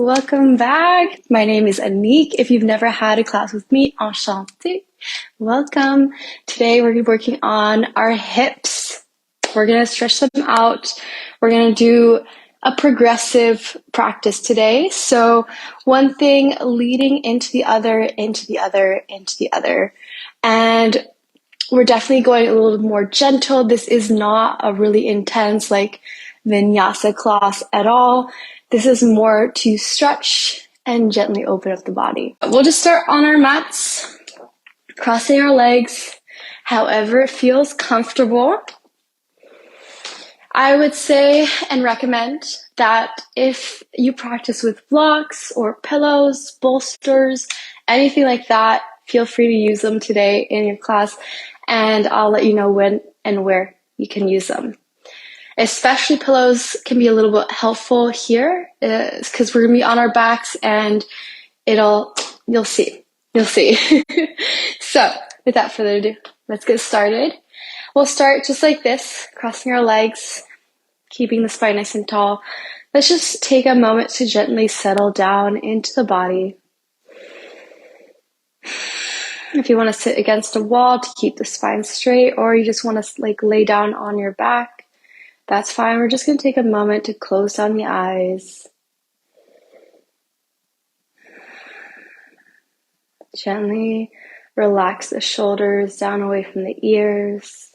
Welcome back. My name is Anik. If you've never had a class with me, enchantée. Welcome. Today we're working on our hips. We're going to stretch them out. We're going to do a progressive practice today. So one thing leading into the other, into the other, into the other. And we're definitely going a little more gentle. This is not a really intense like vinyasa class at all. This is more to stretch and gently open up the body. We'll just start on our mats, crossing our legs, however it feels comfortable. I would say and recommend that if you practice with blocks or pillows, bolsters, anything like that, feel free to use them today in your class, and I'll let you know when and where you can use them. Especially pillows can be a little bit helpful here because we're going to be on our backs and you'll see. So without further ado, let's get started. We'll start just like this, crossing our legs, keeping the spine nice and tall. Let's just take a moment to gently settle down into the body. If you want to sit against a wall to keep the spine straight, or you just want to lay down on your back, that's fine. We're just going to take a moment to close down the eyes. Gently relax the shoulders down away from the ears.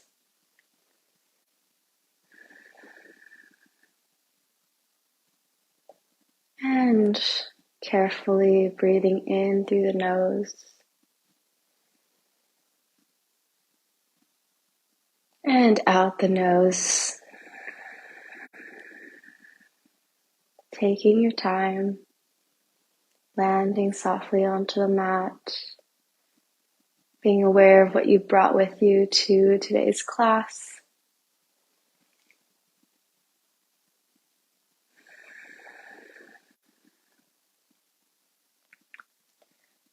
And carefully breathing in through the nose. And out the nose. Taking your time, landing softly onto the mat, being aware of what you brought with you to today's class.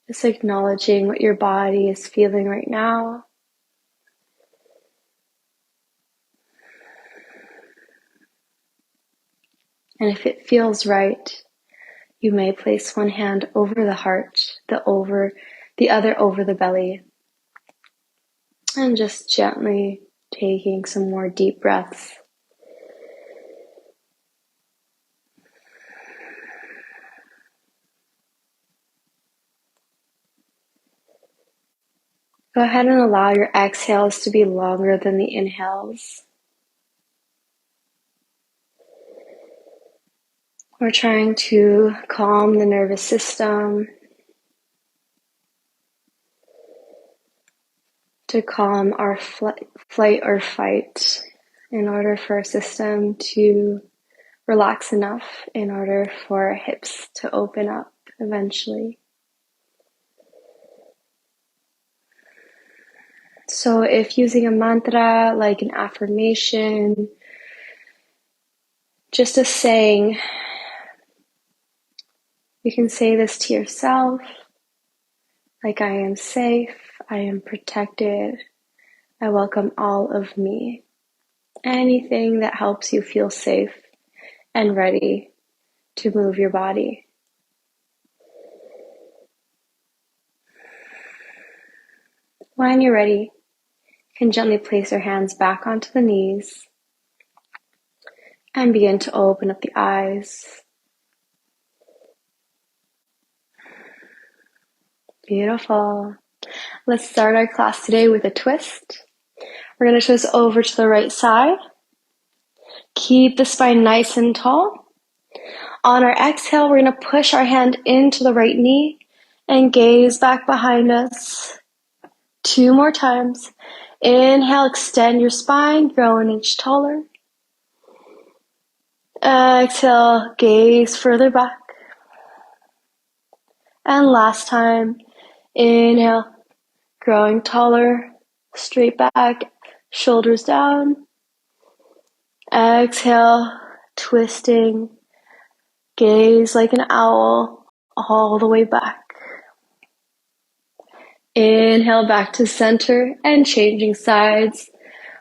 Just acknowledging what your body is feeling right now. And if it feels right, you may place one hand over the heart, the other over the belly. And just gently taking some more deep breaths. Go ahead and allow your exhales to be longer than the inhales. We're trying to calm the nervous system, to calm our flight or fight in order for our system to relax enough in order for our hips to open up eventually. So if using a mantra like an affirmation, just a saying, you can say this to yourself, like I am safe, I am protected, I welcome all of me. Anything that helps you feel safe and ready to move your body. When you're ready, you can gently place your hands back onto the knees and begin to open up the eyes. Beautiful. Let's start our class today with a twist. We're going to twist over to the right side. Keep the spine nice and tall. On our exhale, we're going to push our hand into the right knee and gaze back behind us. 2 more times. Inhale, extend your spine, grow an inch taller. Exhale, gaze further back. And last time, inhale, growing taller, straight back, shoulders down. Exhale, twisting, gaze like an owl, all the way back. Inhale back to center and changing sides.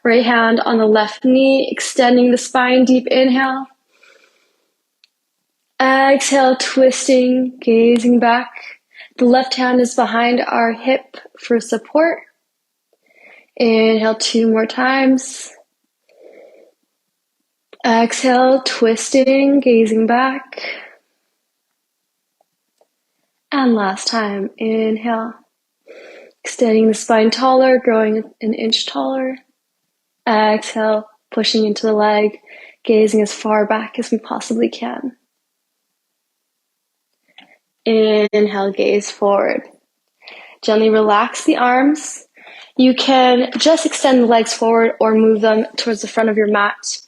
Right hand on the left knee, extending the spine, deep inhale. Exhale, twisting, gazing back. The left hand is behind our hip for support. Inhale 2 more times. Exhale, twisting, gazing back. And last time, inhale. Extending the spine taller, growing an inch taller. Exhale, pushing into the leg, gazing as far back as we possibly can. Inhale, gaze forward. Gently relax the arms. You can just extend the legs forward or move them towards the front of your mat.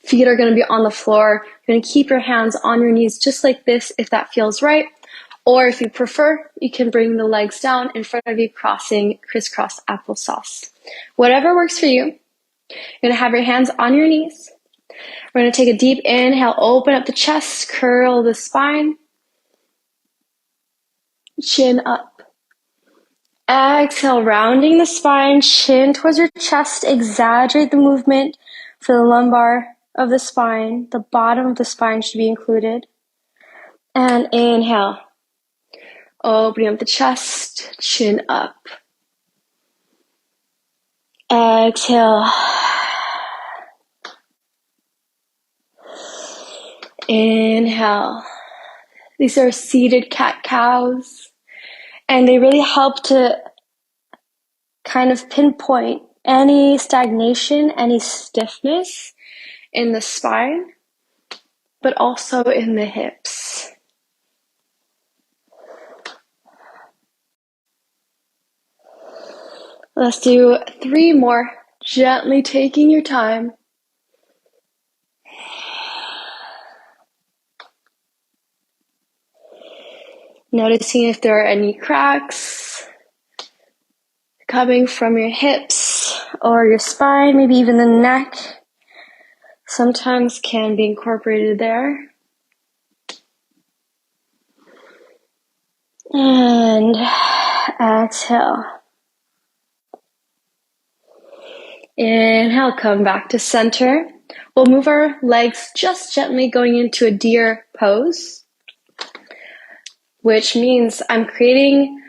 Feet are going to be on the floor. You're going to keep your hands on your knees just like this if that feels right. Or if you prefer, you can bring the legs down in front of you, crossing crisscross applesauce. Whatever works for you. You're going to have your hands on your knees. We're going to take a deep inhale, open up the chest, curl the spine, chin up. Exhale, rounding the spine, chin towards your chest, exaggerate the movement for the lumbar of the spine. The bottom of the spine should be included. And inhale, opening up the chest, chin up. Exhale. Inhale. These are seated cat-cows, and they really help to kind of pinpoint any stagnation, any stiffness in the spine, but also in the hips. Let's do 3 more, gently taking your time. Noticing if there are any cracks coming from your hips or your spine, maybe even the neck. Sometimes can be incorporated there. And exhale. Inhale, come back to center. We'll move our legs just gently going into a deer pose, which means I'm creating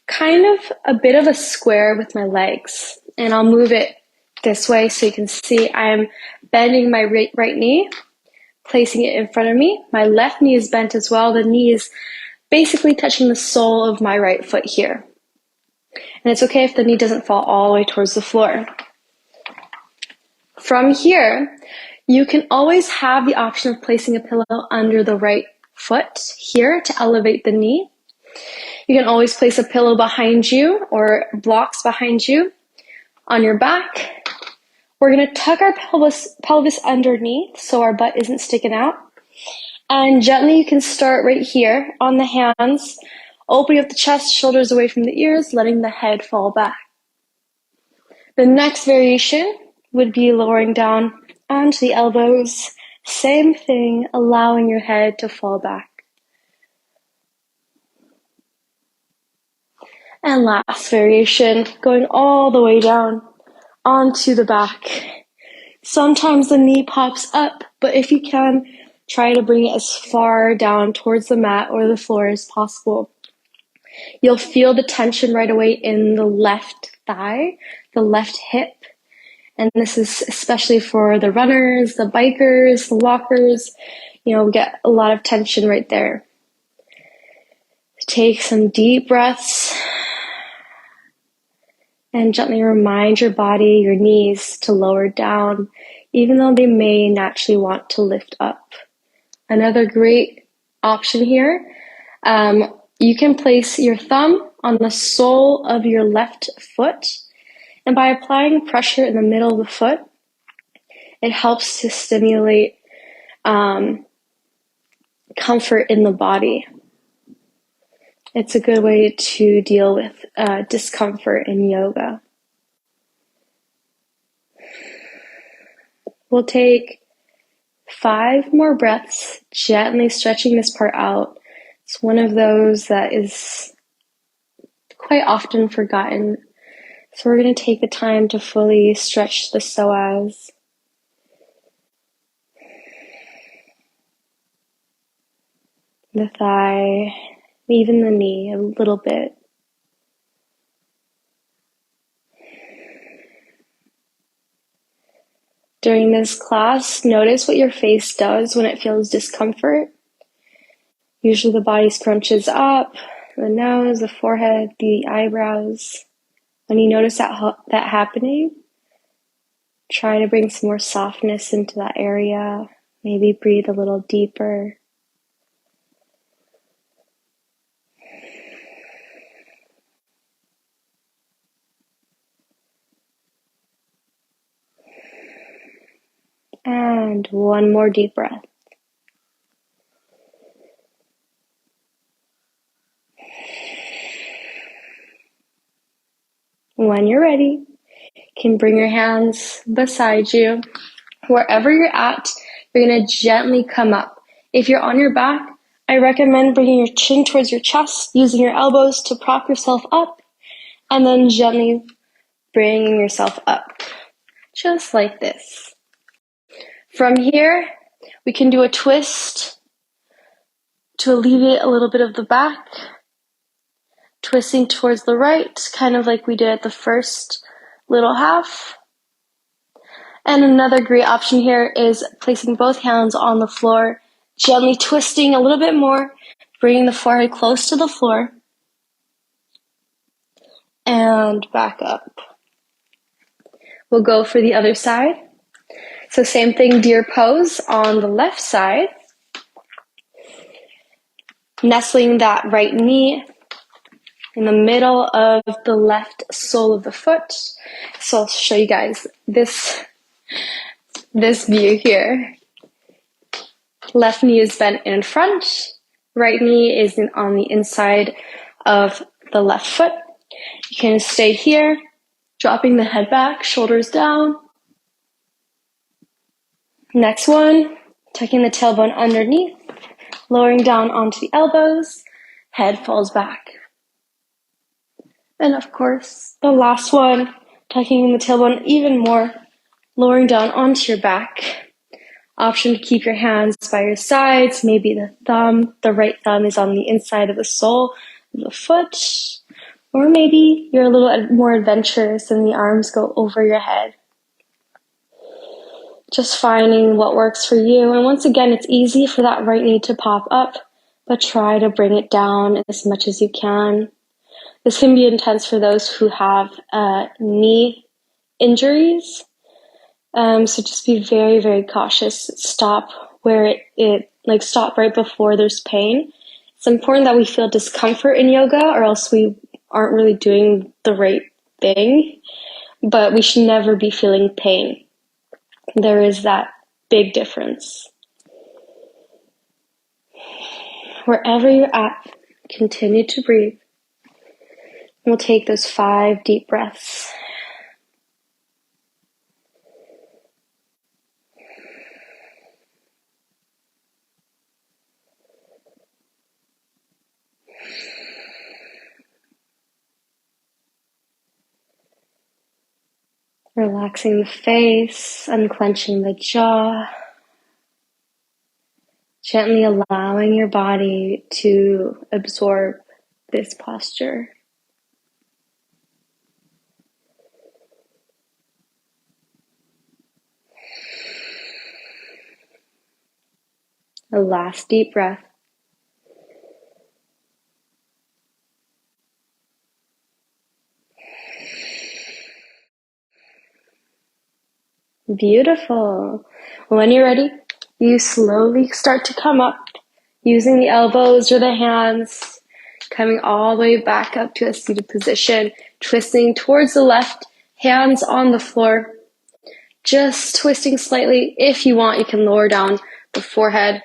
kind of a bit of a square with my legs. And I'll move it this way so you can see I'm bending my right knee, placing it in front of me. My left knee is bent as well. The knee is basically touching the sole of my right foot here. And it's okay if the knee doesn't fall all the way towards the floor. From here, you can always have the option of placing a pillow under the right foot here to elevate the knee. You can always place a pillow behind you or blocks behind you on your back. We're going to tuck our pelvis underneath so our butt isn't sticking out. And gently you can start right here on the hands, opening up the chest, shoulders away from the ears, letting the head fall back. The next variation would be lowering down onto the elbows. Same thing, allowing your head to fall back. And last variation, going all the way down onto the back. Sometimes the knee pops up, but if you can, try to bring it as far down towards the mat or the floor as possible. You'll feel the tension right away in the left thigh, the left hip. And this is especially for the runners, the bikers, the walkers. We get a lot of tension right there. Take some deep breaths and gently remind your body, your knees to lower down, even though they may naturally want to lift up. Another great option here, you can place your thumb on the sole of your left foot, and by applying pressure in the middle of the foot, it helps to stimulate comfort in the body. It's a good way to deal with discomfort in yoga. We'll take 5 more breaths, gently stretching this part out. It's one of those that is quite often forgotten. So we're going to take the time to fully stretch the psoas. the thigh, even the knee a little bit. During this class, notice what your face does when it feels discomfort. Usually the body scrunches up, the nose, the forehead, the eyebrows. When you notice that happening, try to bring some more softness into that area. Maybe breathe a little deeper. And one more deep breath. When you're ready, you can bring your hands beside you. Wherever you're at, you're going to gently come up. If you're on your back, I recommend bringing your chin towards your chest, using your elbows to prop yourself up, and then gently bringing yourself up, just like this. From here, we can do a twist to alleviate a little bit of the back, twisting towards the right, kind of like we did at the first little half. And another great option here is placing both hands on the floor, gently twisting a little bit more, bringing the forehead close to the floor, and back up. We'll go for the other side. So same thing, deer pose on the left side. Nestling that right knee in the middle of the left sole of the foot. So I'll show you guys this view here. Left knee is bent in front, right knee is on the inside of the left foot. You can stay here, dropping the head back, shoulders down. Next one, tucking the tailbone underneath, lowering down onto the elbows, head falls back. And of course, the last one, tucking the tailbone even more, lowering down onto your back. Option to keep your hands by your sides, maybe the right thumb is on the inside of the sole of the foot, or maybe you're a little more adventurous and the arms go over your head. Just finding what works for you. And once again, it's easy for that right knee to pop up, but try to bring it down as much as you can. This can be intense for those who have knee injuries. So just be very, very cautious. Stop where stop right before there's pain. It's important that we feel discomfort in yoga, or else we aren't really doing the right thing. But we should never be feeling pain. There is that big difference. Wherever you're at, continue to breathe. We'll take those 5 deep breaths. Relaxing the face, unclenching the jaw. Gently allowing your body to absorb this posture. A last deep breath. Beautiful. When you're ready, you slowly start to come up using the elbows or the hands, coming all the way back up to a seated position, twisting towards the left, hands on the floor, just twisting slightly. If you want, you can lower down the forehead,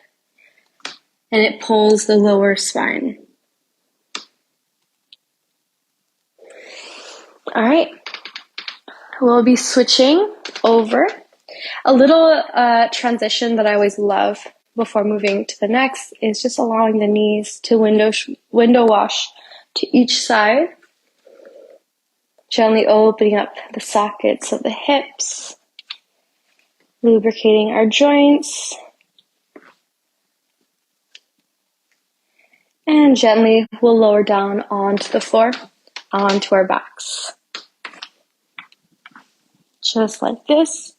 and it pulls the lower spine. All right, we'll be switching over. A little transition that I always love before moving to the next is just allowing the knees to window wash to each side, gently opening up the sockets of the hips, lubricating our joints. And gently we'll lower down onto the floor, onto our backs. Just like this.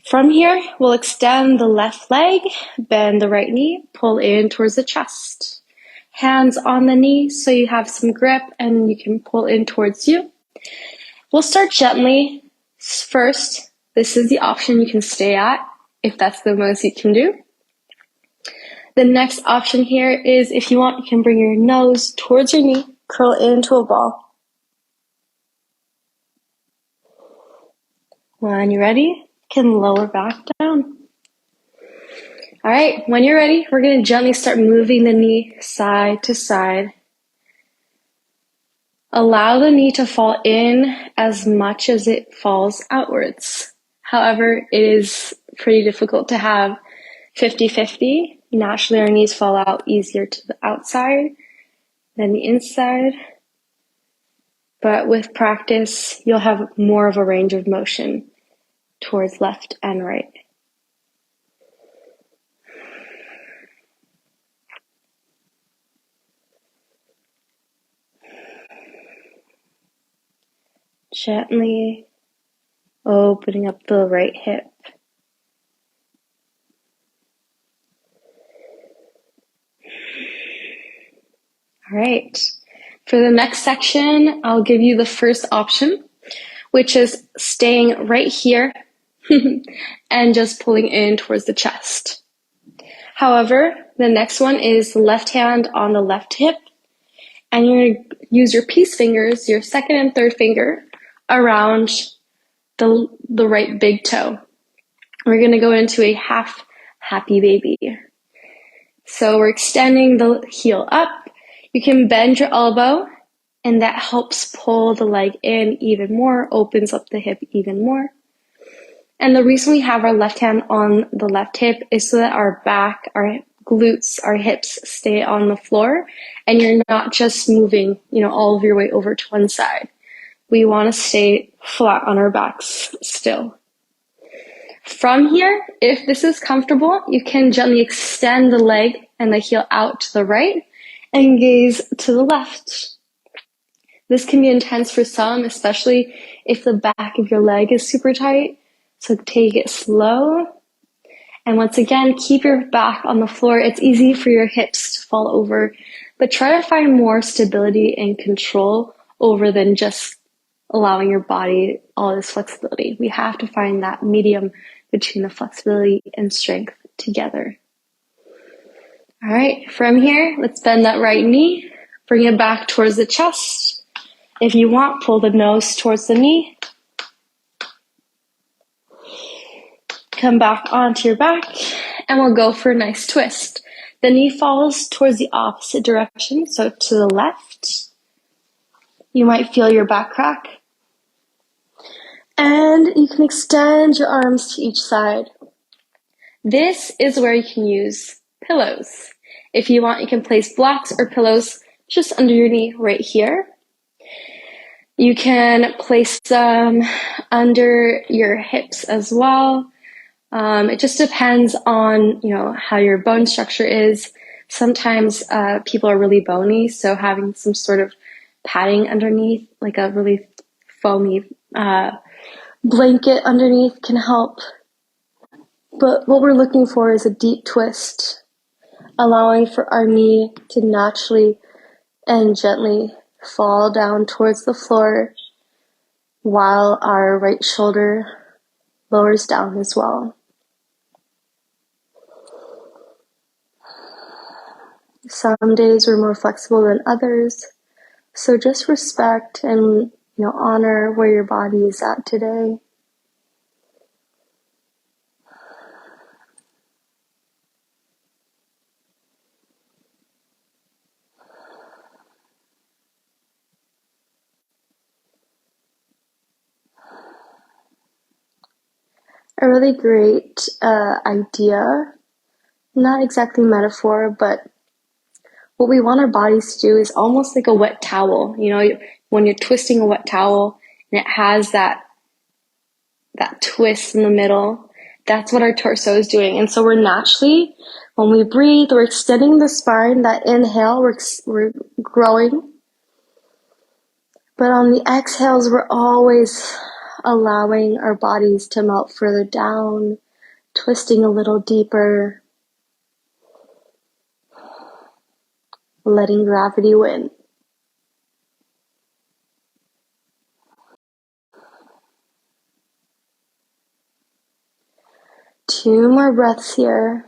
From here, we'll extend the left leg, bend the right knee, pull in towards the chest. Hands on the knee so you have some grip and you can pull in towards you. We'll start gently. First, this is the option you can stay at if that's the most you can do. The next option here is if you want, you can bring your nose towards your knee, curl into a ball. When you're ready, you can lower back down. All right, when you're ready, we're going to gently start moving the knee side to side. Allow the knee to fall in as much as it falls outwards. However, it is pretty difficult to have 50-50. Naturally, our knees fall out easier to the outside than the inside. But with practice, you'll have more of a range of motion towards left and right. Gently opening up the right hip. All right. For the next section, I'll give you the first option, which is staying right here and just pulling in towards the chest. However, the next one is left hand on the left hip, and you're going to use your peace fingers, your second and third finger, around the right big toe. We're going to go into a half happy baby. So we're extending the heel up. You can bend your elbow, and that helps pull the leg in even more, opens up the hip even more. And the reason we have our left hand on the left hip is so that our back, our glutes, our hips stay on the floor, and you're not just moving, all of your weight over to one side. We want to stay flat on our backs still. From here, if this is comfortable, you can gently extend the leg and the heel out to the right and gaze to the left. This can be intense for some, especially if the back of your leg is super tight. So take it slow. And once again, keep your back on the floor. It's easy for your hips to fall over, but try to find more stability and control over than just allowing your body all this flexibility. We have to find that medium between the flexibility and strength together. All right, from here, let's bend that right knee. Bring it back towards the chest. If you want, pull the nose towards the knee. Come back onto your back, and we'll go for a nice twist. The knee falls towards the opposite direction, so to the left. You might feel your back crack. And you can extend your arms to each side. This is where you can use pillows. If you want, you can place blocks or pillows just under your knee right here. You can place them under your hips as well. It just depends on, how your bone structure is. Sometimes people are really bony, so having some sort of padding underneath, like a really foamy blanket underneath can help. But what we're looking for is a deep twist, allowing for our knee to naturally and gently fall down towards the floor while our right shoulder lowers down as well. Some days we're more flexible than others, so just respect and honor where your body is at today. A really great idea, not exactly metaphor, but what we want our bodies to do is almost like a wet towel. When you're twisting a wet towel and it has that twist in the middle, that's what our torso is doing. And so we're When we breathe, we're extending the spine. That inhale, we're growing. But on the exhales, we're always allowing our bodies to melt further down, twisting a little deeper, letting gravity win. Two more breaths here.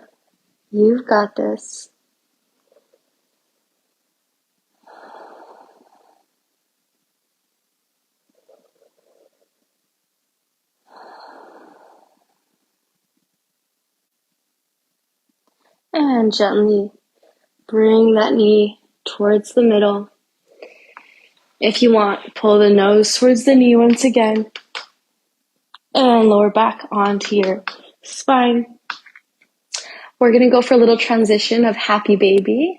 You've got this. And gently bring that knee towards the middle. If you want, pull the nose towards the knee once again. And lower back onto your spine. We're going to go for a little transition of happy baby.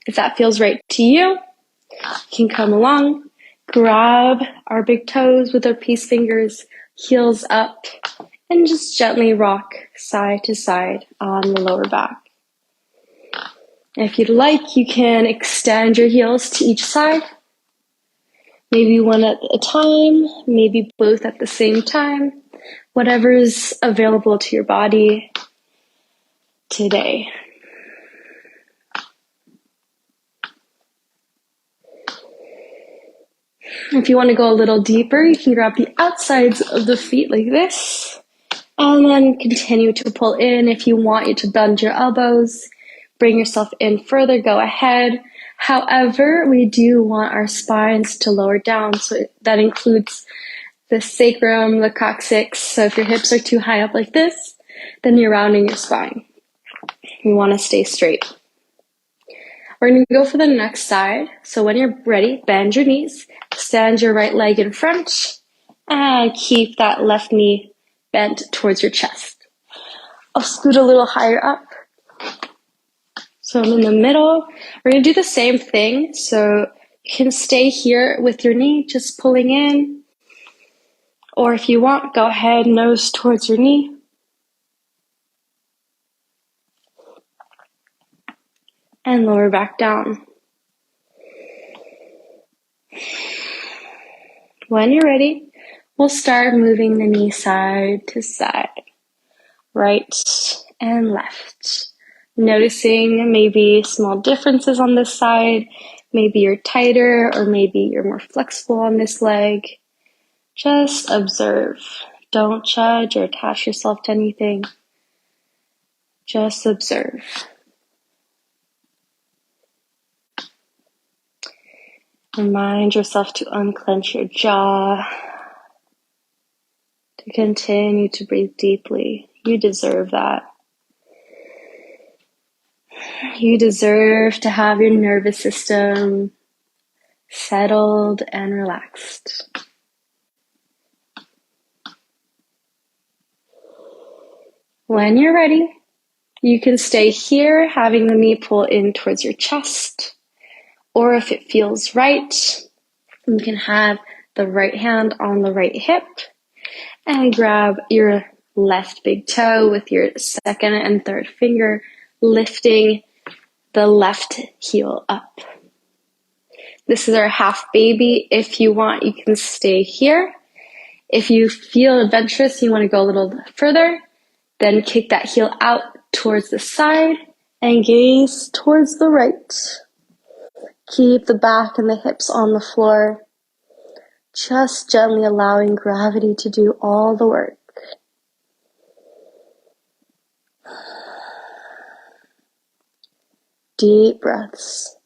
If that feels right to you, you can come along, grab our big toes with our peace fingers, heels up, and just gently rock side to side on the lower back. If you'd like, you can extend your heels to each side. Maybe one at a time, maybe both at the same time. Whatever's available to your body today. If you want to go a little deeper, you can grab the outsides of the feet like this. And then continue to pull in. If you want you to bend your elbows, bring yourself in further, go ahead. However, we do want our spines to lower down. So that includes the sacrum, the coccyx. So if your hips are too high up like this, then you're rounding your spine. You want to stay straight. We're going to go for the next side. So when you're ready, bend your knees, extend your right leg in front, and keep that left knee bent towards your chest. I'll scoot a little higher up. So I'm in the middle. We're going to do the same thing. So you can stay here with your knee, just pulling in. Or if you want, go ahead, nose towards your knee. And lower back down. When you're ready, we'll start moving the knee side to side, right and left. Noticing maybe small differences on this side. Maybe you're tighter or maybe you're more flexible on this leg. Just observe. Don't judge or attach yourself to anything. Just observe. Remind yourself to unclench your jaw. To continue to breathe deeply. You deserve that. You deserve to have your nervous system settled and relaxed. When you're ready, you can stay here, having the knee pull in towards your chest. Or if it feels right, you can have the right hand on the right hip and grab your left big toe with your second and third finger, lifting the left heel up. This is our half baby. If you want, you can stay here. If you feel adventurous, you want to go a little further, then kick that heel out towards the side and gaze towards the right. Keep the back and the hips on the floor, just gently allowing gravity to do all the work. Deep breaths.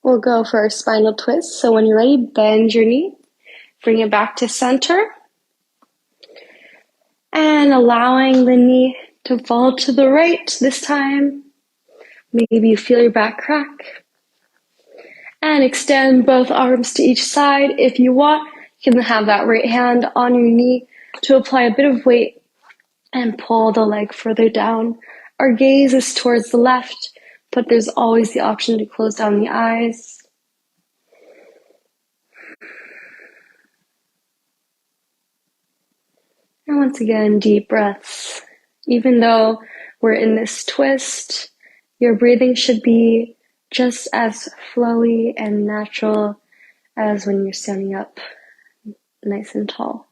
We'll go for our spinal twist. So when you're ready, bend your knee, bring it back to center, and allowing the knee to fall to the right this time. Maybe you feel your back crack. And extend both arms to each side. If you want, you can have that right hand on your knee to apply a bit of weight and pull the leg further down. Our gaze is towards the left, but there's always the option to close down the eyes. And once again, deep breaths. Even though we're in this twist, your breathing should be just as flowy and natural as when you're standing up nice and tall.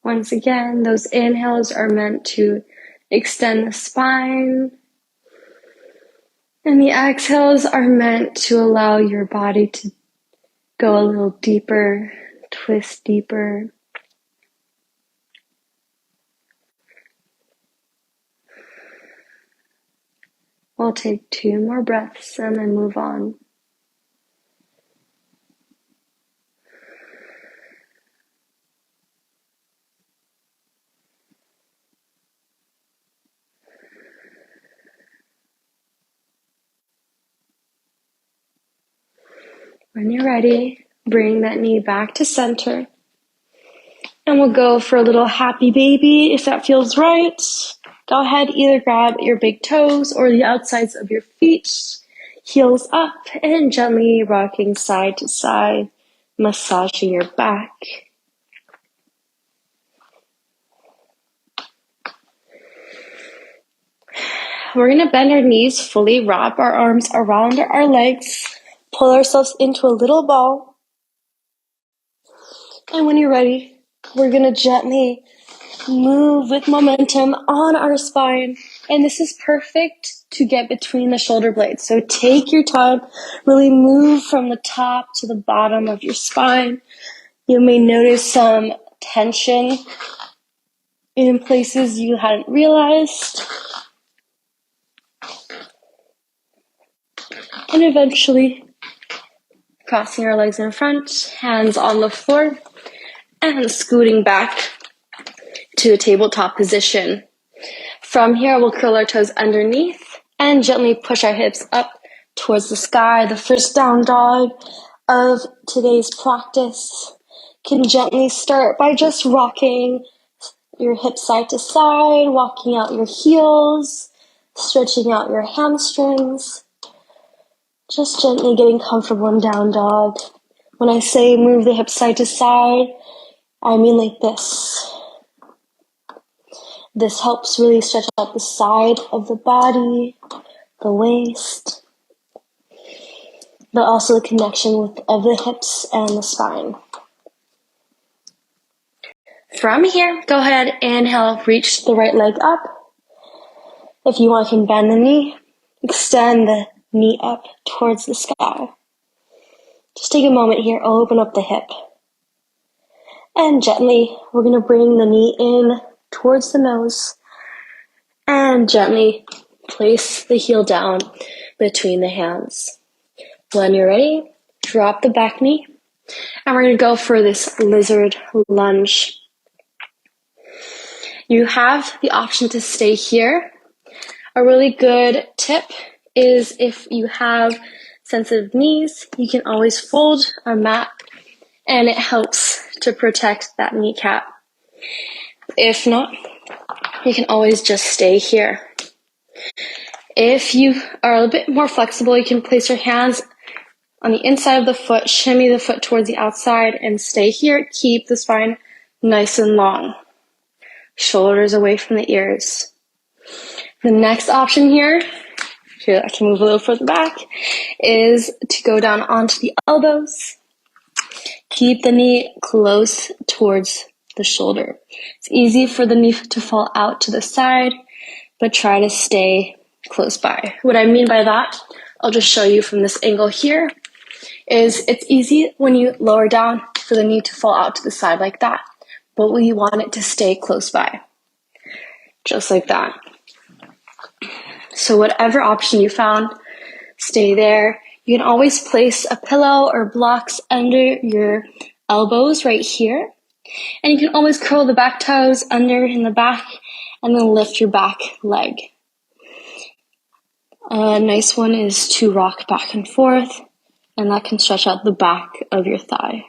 Once again, those inhales are meant to extend the spine, and the exhales are meant to allow your body to go a little deeper, twist deeper. We'll take 2 more breaths and then move on. When you're ready, bring that knee back to center. And we'll go for a little happy baby if that feels right. Go ahead, either grab your big toes or the outsides of your feet, heels up, and gently rocking side to side, massaging your back. We're going to bend our knees fully, wrap our arms around our legs, pull ourselves into a little ball. And when you're ready, we're going to gently move with momentum on our spine. And this is perfect to get between the shoulder blades. So take your time, really move from the top to the bottom of your spine. You may notice some tension in places you hadn't realized. And eventually, crossing our legs in front, hands on the floor, and scooting back to a tabletop position. From here, we'll curl our toes underneath and gently push our hips up towards the sky. The first down dog of today's practice can gently start by just rocking your hips side to side, walking out your heels, stretching out your hamstrings. Just gently getting comfortable in down dog. When I say move the hips side to side, I mean like this. This helps really stretch out the side of the body, the waist, but also the connection of the hips and the spine. From here, go ahead, inhale, reach the right leg up. If you want, you can bend the knee, extend the knee up towards the sky. Just take a moment here, open up the hip. And gently, we're going to bring the knee in towards the nose and gently place the heel down between the hands. When you're ready, drop the back knee, and we're going to go for this lizard lunge. You have the option to stay here. A really good tip is if you have sensitive knees, you can always fold a mat, and it helps to protect that kneecap. If not, you can always just stay here. If you are a bit more flexible, you can place your hands on the inside of the foot, shimmy the foot towards the outside, and stay here. Keep the spine nice and long. Shoulders away from the ears. The next option here I can move a little further back, is to go down onto the elbows. Keep the knee close towards the shoulder. It's easy for the knee to fall out to the side, but try to stay close by. What I mean by that, I'll just show you from this angle here, is it's easy when you lower down for the knee to fall out to the side like that, but we want it to stay close by, just like that. So whatever option you found, stay there. You can always place a pillow or blocks under your elbows right here. And you can always curl the back toes under in the back and then lift your back leg. A nice one is to rock back and forth, and that can stretch out the back of your thigh.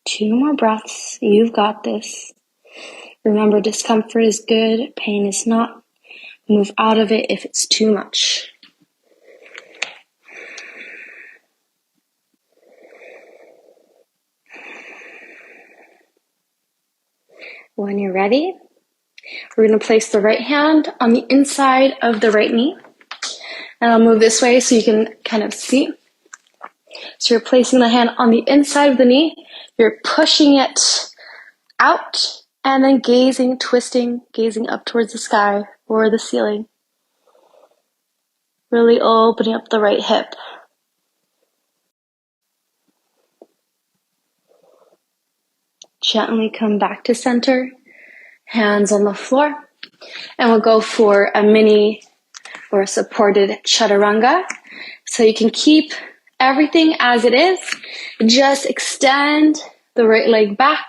Two more breaths. You've got this. Remember, discomfort is good, pain is not. Move out of it if it's too much. When you're ready, we're going to place the right hand on the inside of the right knee. And I'll move this way so you can kind of see. So you're placing the hand on the inside of the knee. You're pushing it out and then gazing, twisting, gazing up towards the sky or the ceiling. Really opening up the right hip. Gently come back to center, hands on the floor, and we'll go for a mini or a supported chaturanga. So you can keep everything as it is, just extend the right leg back,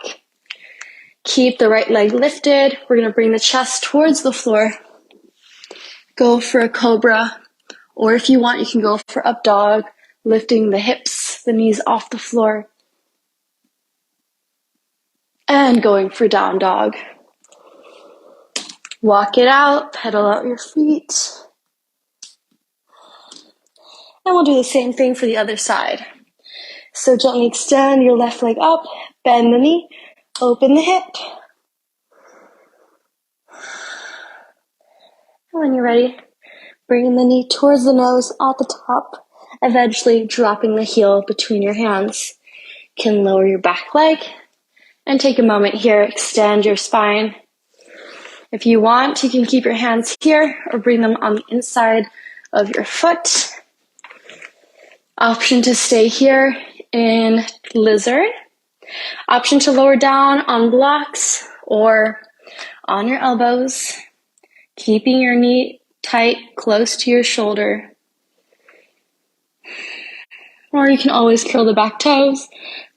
keep the right leg lifted. We're going to bring the chest towards the floor, go for a cobra, or if you want, you can go for up dog, lifting the hips, the knees off the floor, and going for down dog. Walk it out, pedal out your feet. And we'll do the same thing for the other side. So gently extend your left leg up, bend the knee, open the hip. And when you're ready, bring the knee towards the nose at the top, eventually dropping the heel between your hands. You can lower your back leg and take a moment here, extend your spine. If you want, you can keep your hands here or bring them on the inside of your foot. Option to stay here in lizard. Option to lower down on blocks or on your elbows, keeping your knee tight close to your shoulder. Or you can always curl the back toes,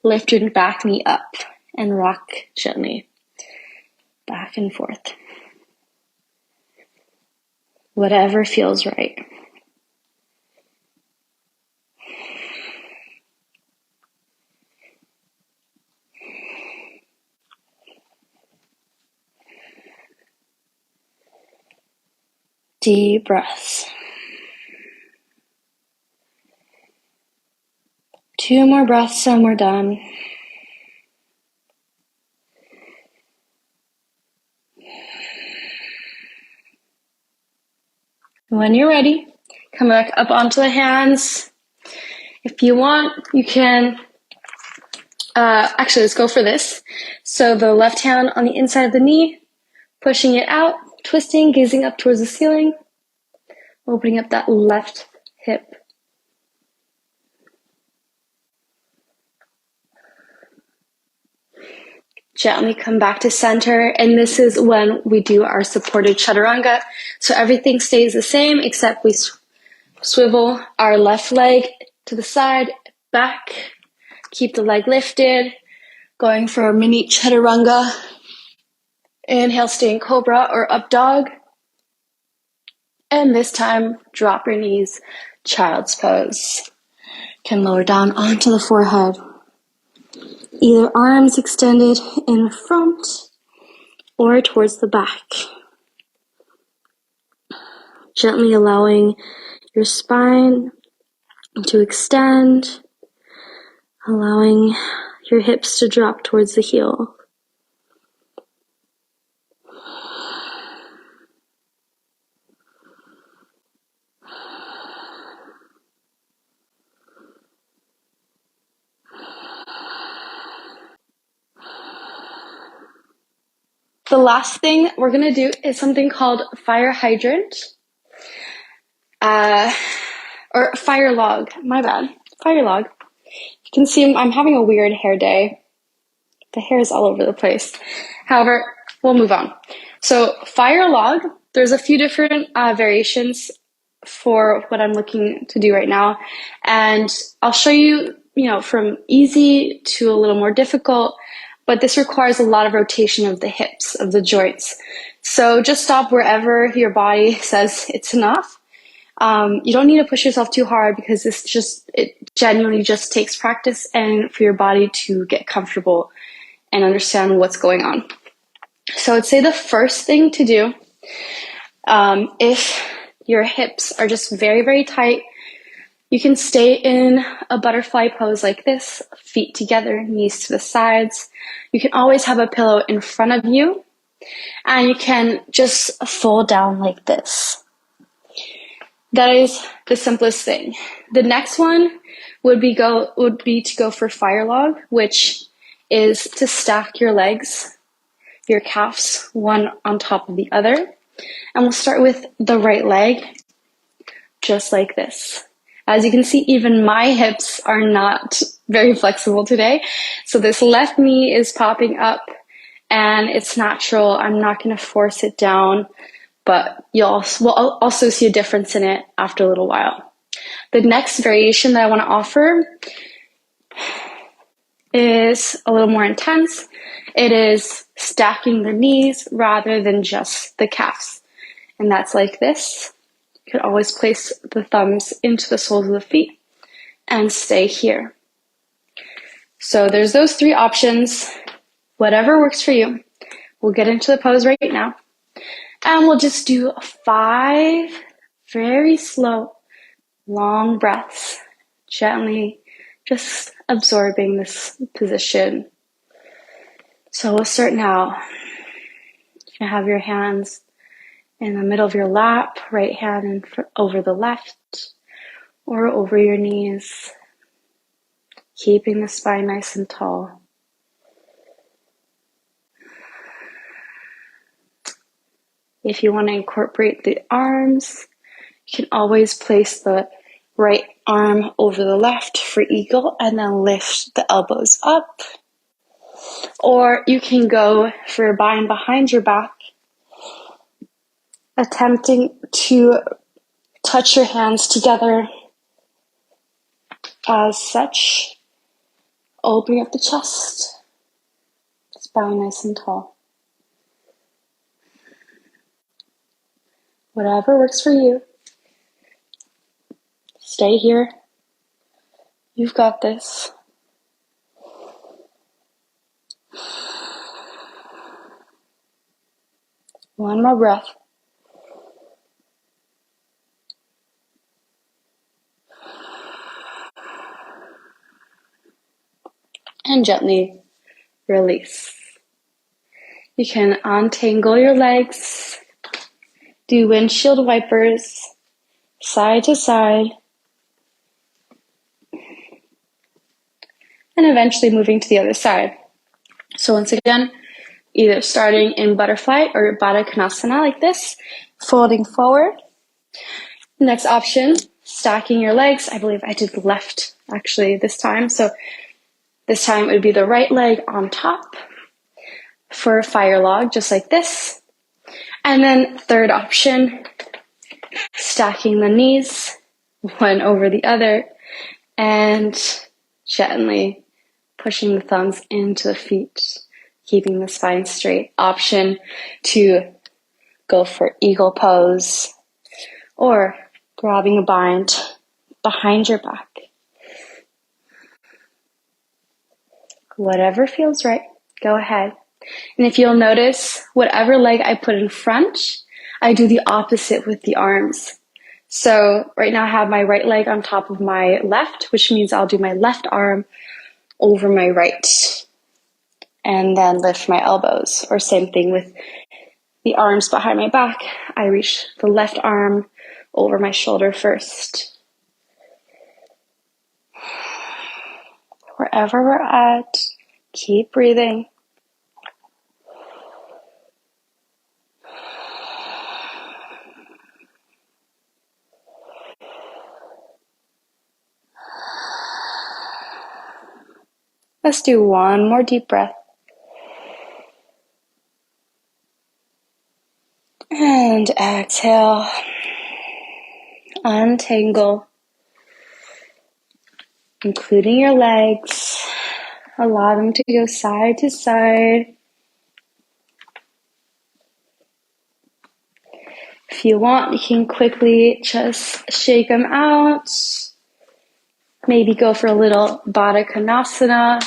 lift your back knee up, and rock gently back and forth. Whatever feels right. Deep breaths. 2 more breaths and we're done. When you're ready, come back up onto the hands. If you want, you can, actually let's go for this. So the left hand on the inside of the knee, pushing it out, twisting, gazing up towards the ceiling, opening up that left hip. Gently come back to center, and this is when we do our supported chaturanga. So everything stays the same except we swivel our left leg to the side, back, keep the leg lifted, going for a mini chaturanga. Inhale, stay in cobra or up dog. And this time, drop your knees, child's pose. Can lower down onto the forehead. Either arms extended in front or towards the back. Gently allowing your spine to extend, allowing your hips to drop towards the heel. The last thing we're going to do is something called fire hydrant, or fire log. My bad. Fire log. You can see I'm having a weird hair day. The hair is all over the place. However, we'll move on. So fire log, there's a few different variations for what I'm looking to do right now. And I'll show you, from easy to a little more difficult, but this requires a lot of rotation of the hips, of the joints. So just stop wherever your body says it's enough. You don't need to push yourself too hard because it genuinely just takes practice and for your body to get comfortable and understand what's going on. So I'd say the first thing to do, if your hips are just very, very tight, you can stay in a butterfly pose like this, feet together, knees to the sides. You can always have a pillow in front of you, and you can just fold down like this. That is the simplest thing. The next one would be to go for fire log, which is to stack your legs, your calves, one on top of the other. And we'll start with the right leg, just like this. As you can see, even my hips are not very flexible today. So this left knee is popping up and it's natural. I'm not going to force it down, but will also see a difference in it after a little while. The next variation that I want to offer is a little more intense. It is stacking the knees rather than just the calves. And that's like this. You could always place the thumbs into the soles of the feet and stay here. So there's those three options. Whatever works for you. We'll get into the pose right now. And we'll just do 5 very slow, long breaths. Gently just absorbing this position. So we'll start now. You can have your hands in the middle of your lap, right hand over the left, or over your knees, keeping the spine nice and tall. If you want to incorporate the arms, you can always place the right arm over the left for eagle and then lift the elbows up. Or you can go for a bind behind your back, attempting to touch your hands together as such, opening up the chest, spine nice and tall. Whatever works for you. Stay here. You've got this. One more breath. And gently release. You can untangle your legs, do windshield wipers, side to side, and eventually moving to the other side. So once again, either starting in butterfly or Baddha Konasana like this, folding forward. Next option, stacking your legs. I believe I did left actually this time. So this time it would be the right leg on top for fire log, just like this. And then third option, stacking the knees, one over the other, and gently pushing the thumbs into the feet, keeping the spine straight. Option to go for eagle pose or grabbing a bind behind your back. Whatever feels right, go ahead. And if you'll notice, whatever leg I put in front, I do the opposite with the arms. So right now I have my right leg on top of my left, which means I'll do my left arm over my right and then lift my elbows. Or same thing with the arms behind my back. I reach the left arm over my shoulder first. Wherever we're at, keep breathing. Let's do one more deep breath. And exhale. Untangle, including your legs. Allow them to go side to side. If you want, you can quickly just shake them out. Maybe go for a little Baddha Konasana,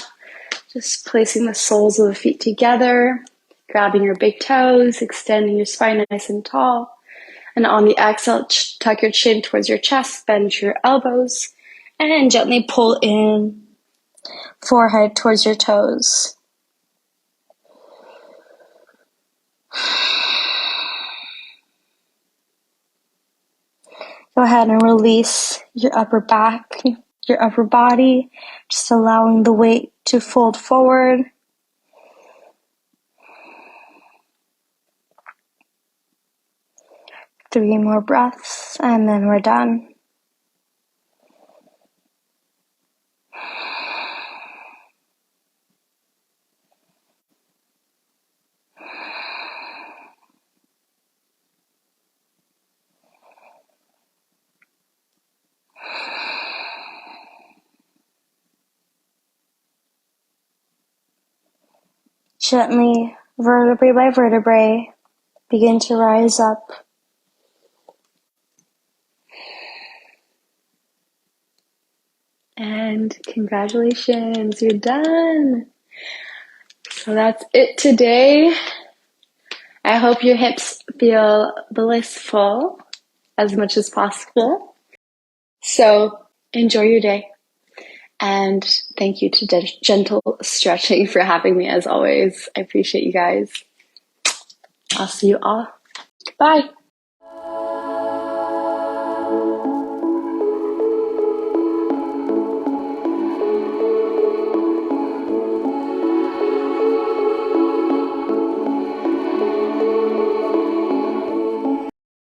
just placing the soles of the feet together, grabbing your big toes, extending your spine nice and tall. And on the exhale, tuck your chin towards your chest, bend your elbows, and gently pull in, forehead towards your toes. Go ahead and release your upper back, your upper body, just allowing the weight to fold forward. Three more breaths, and then we're done. Gently, vertebrae by vertebrae, begin to rise up. And congratulations, you're done. So that's it today. I hope your hips feel blissful as much as possible. So enjoy your day. And thank you to Gentle Stretching for having me as always. I appreciate you guys. I'll see you all. Bye.